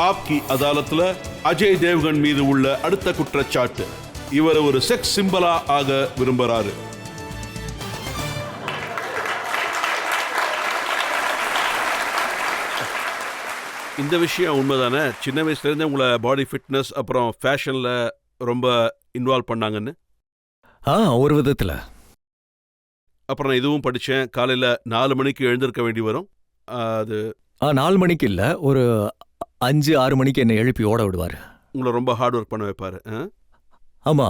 ஆப்கி அதாலத்துல அஜய் தேவ்கன் மீது உள்ள அடுத்த குற்றச்சாட்டு, இவர் ஒரு செக்ஸ் சிம்பலா ஆக விரும்புறாரு. இந்த விஷயம் உண்மைதானே? சின்ன வயசுல இருந்தே உங்களை பாடி ஃபிட்னஸ் அப்புறம் ஃபேஷன்ல ரொம்ப இன்வால்வ் பண்ணாங்கன்னு. ஒரு விதத்துல. அப்புறம் நான் இதுவும் படித்தேன், காலையில் 4 மணிக்கு எழுந்திருக்க வேண்டி வரும். அது 4 மணிக்கு இல்ல, ஒரு 5-6 மணிக்கு என்னை எழுப்பி ஓட விடுவாரு. உங்களை ரொம்ப ஹார்ட் ஒர்க் பண்ண வைப்பாரு. ஆமா,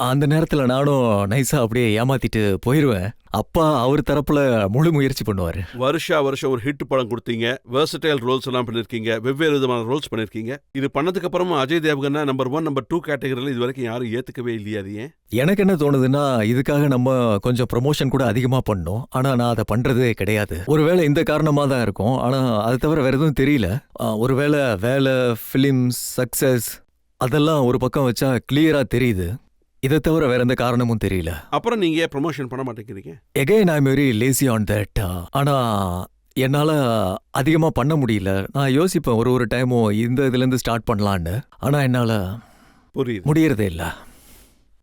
அந்த நேரத்துல நானும் நைஸா அப்படியே ஏமாத்திட்டு போயிருவேன். அப்பா அவர் தரப்புல முழு முயற்சி பண்ணுவாரு. வருஷம் ஒரு ஹிட் படம் கொடுத்தீங்க, வெர்சடைல் ரோல்ஸ் எல்லாம் பண்ணிருக்கீங்க, வெவ்வேறு விதமான ரோல்ஸ் பண்ணிருக்கீங்க. இது பண்ணதுக்கு அப்புறமா அஜய் தேவ்கன்னா நம்பர் 1, நம்பர் 2 கேட்டகரியில் இது வரைக்கும் யாரும் ஏத்துக்கவே இல்லையா? அது ஏன்? எனக்கு என்ன தோணுதுன்னா, இதுக்காக நம்ம கொஞ்சம் ப்ரமோஷன் கூட அதிகமா பண்ணோம். ஆனா நான் அதை பண்றதே கிடையாது. ஒருவேளை இந்த காரணமா தான் இருக்கும். ஆனா அது தவிர வேற எதுவும் தெரியல. ஒருவேளை வேலை, பிலிம்ஸ், சக்சஸ் அதெல்லாம் ஒரு பக்கம் வச்சா கிளியரா தெரியுது. இதை தவிர வேற எந்த காரணமும் தெரியல. அப்புறம் நீங்க ஏன் ப்ரமோஷன் பண்ண மாட்டேங்கிறீங்க? Again I am very lazy on that. ஆனா என்னால அதிகமா பண்ண முடியல. நான் யோசிப்பேன் ஒரு டைமும் இந்த இதுல இருந்து ஸ்டார்ட் பண்ணலான்னு. ஆனா என்னால முடியறதே இல்ல.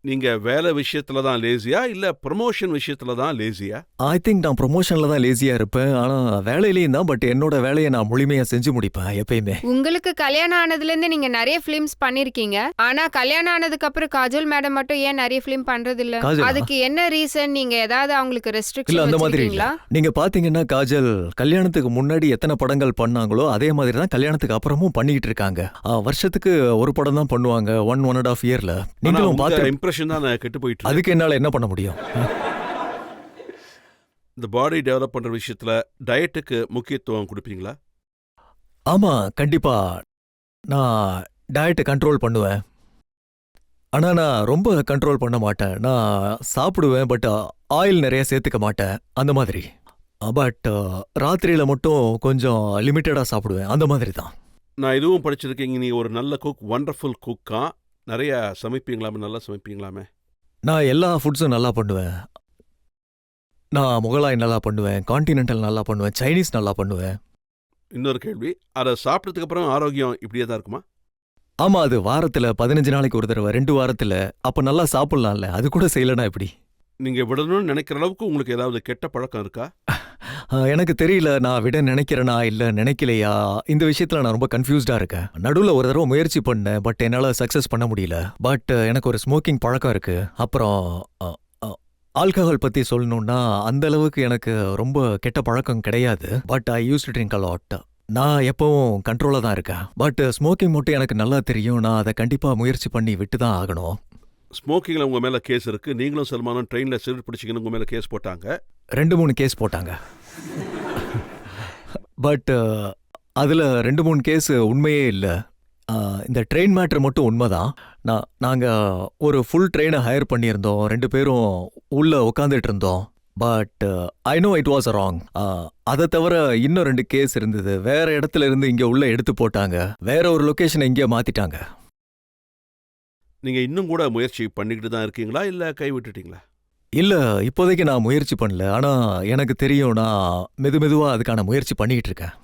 நீங்க வேலை விஷயத்துல தான் லேசியா இல்ல ப்ரமோஷன் விஷயத்துல தான் லேசியா? ஐ திங்க் நான் ப்ரமோஷன்ல தான் லேசியா இருப்பேன். ஆனா வேலையிலயும் தான். பட் என்னோட வேலையை நான் முழுமையா செஞ்சு முடிப்பேன் எப்பயுமே. உங்களுக்கு கல்யாணம் ஆனதுல இருந்து நீங்க நிறைய பிலிம்ஸ் பண்ணிருக்கீங்க. ஆனா கல்யாணம் ஆனதுக்கு அப்புறம் காஜல் மேடம் மட்டும் ஏன் நிறைய பிலிம் பண்றது இல்ல? அதுக்கு என்ன ரீசன்? நீங்க ஏதாவது அவங்களுக்கு ரெஸ்ட்ரிக்ஷன் அந்த மாதிரி இல்ல. நீங்க பாத்தீங்கன்னா காஜல் கல்யாணத்துக்கு முன்னாடி எத்தனை படங்கள் பண்ணாங்களோ அதே மாதிரி தான் கல்யாணத்துக்கு அப்புறமும் பண்ணிட்டு இருக்காங்க. வருஷத்துக்கு ஒரு படம் தான் பண்ணுவாங்க, 1.5 இயர்ல. நீங்களும் பார்த்து கெட்டு போயிட்டு அதுக்கு என்னால என்ன பண்ண முடியும்? இந்த பாடி டெவலப் பண்ற விஷயத்துல டயட்டுக்கு முக்கியத்துவம் கொடுப்பீங்களா? ஆமா, கண்டிப்பா. நான் டயட்டை கண்ட்ரோல் பண்ணுவேன். ஆனா நான் ரொம்ப கண்ட்ரோல் பண்ண மாட்டேன். நான் சாப்பிடுவேன், பட் ஆயில் நிறைய சேர்த்துக்க மாட்டேன் அந்த மாதிரி. பட் ராத்திரியில மட்டும் கொஞ்சம் லிமிட்டடா சாப்பிடுவேன் அந்த மாதிரி தான். நான் இதுவும் படிச்சிருக்கீங்க, நீங்க ஒரு நல்ல குக், வண்டர்ஃபுல் குக்கா. நிறைய சமைப்பீங்களாமே, நல்லா சமைப்பீங்களாமே. நான் எல்லா ஃபுட்ஸும் நல்லா பண்ணுவேன். நான் முகலாய் நல்லா பண்ணுவேன், கான்டினென்டல் நல்லா பண்ணுவேன், சைனீஸ் நல்லா பண்ணுவேன். இன்னொரு கேள்வி, அதை சாப்பிட்டதுக்கு அப்புறம் ஆரோக்கியம் இப்படியே தான் இருக்குமா? ஆமா, அது வாரத்துல 15 நாளைக்கு ஒரு தடவை, 2 வாரத்துல. அப்ப நல்லா சாப்பிடலாம்ல, அது கூட செய்யலனா எப்படி? நீங்க விடணும்னு நினைக்கிற அளவுக்கு உங்களுக்கு ஏதாவது கெட்ட பழக்கம் இருக்கா? எனக்கு தெரியல, நான் விட நினைக்கிறேனா இல்ல நினைக்கலையா, இந்த விஷயத்துல நான் ரொம்ப கன்ஃபியூஸ்டா இருக்கேன். நடுவுல ஒரு தடவை முயற்சி பண்ணேன், பட் என்னால சக்சஸ் பண்ண முடியல. பட் எனக்கு ஒரு ஸ்மோக்கிங் பழக்கம் இருக்கு. அப்புறம் ஆல்கஹால் பத்தி சொல்லணும்னா அந்த அளவுக்கு எனக்கு ரொம்ப கெட்ட பழக்கம் கிடையாது. But I use to drink a lot. நான் எப்பவும் கண்ட்ரோலா தான் இருக்கேன். பட் ஸ்மோக்கிங் மட்டும் எனக்கு நல்லா தெரியும். நான் அதை கண்டிப்பா முயற்சி பண்ணி விட்டு தான் ஆகணும். ஸ்மோக்கிங்ல உங்க மேல கேஸ் இருக்கு. நீங்களும் சல்மானும் ட்ரெயின்ல சிகரெட் பிடிச்சிங்கன்னு உங்க மேல கேஸ் போட்டாங்க. 2-3 கேஸ் போட்டாங்க. பட் அதுல 2-3 கேஸ் உண்மையே இல்லை. இந்த ட்ரெயின் மேட்ரு மட்டும் உண்மைதான். நாங்க ஒரு ஃபுல் ட்ரெயினை ஹையர் பண்ணியிருந்தோம். 2 பேரும் உள்ள உட்காந்துட்டு இருந்தோம். But I know it was wrong. அதை தவிர இன்னும் 2 கேஸ் இருந்தது. வேற இடத்துல இருந்து இங்க உள்ள எடுத்து போட்டாங்க. வேற ஒரு லொகேஷனை இங்கே மாத்திட்டாங்க. நீங்க இன்னும் கூட முயற்சி பண்ணிக்கிட்டு தான் இருக்கீங்களா இல்ல கை விட்டுட்டீங்களா? இல்ல, இப்போதைக்கு நான் முயற்சி பண்ணல. ஆனா எனக்கு தெரியும், நான் மெதுவா அதுக்கான முயற்சி பண்ணிக்கிட்டு இருக்கேன்.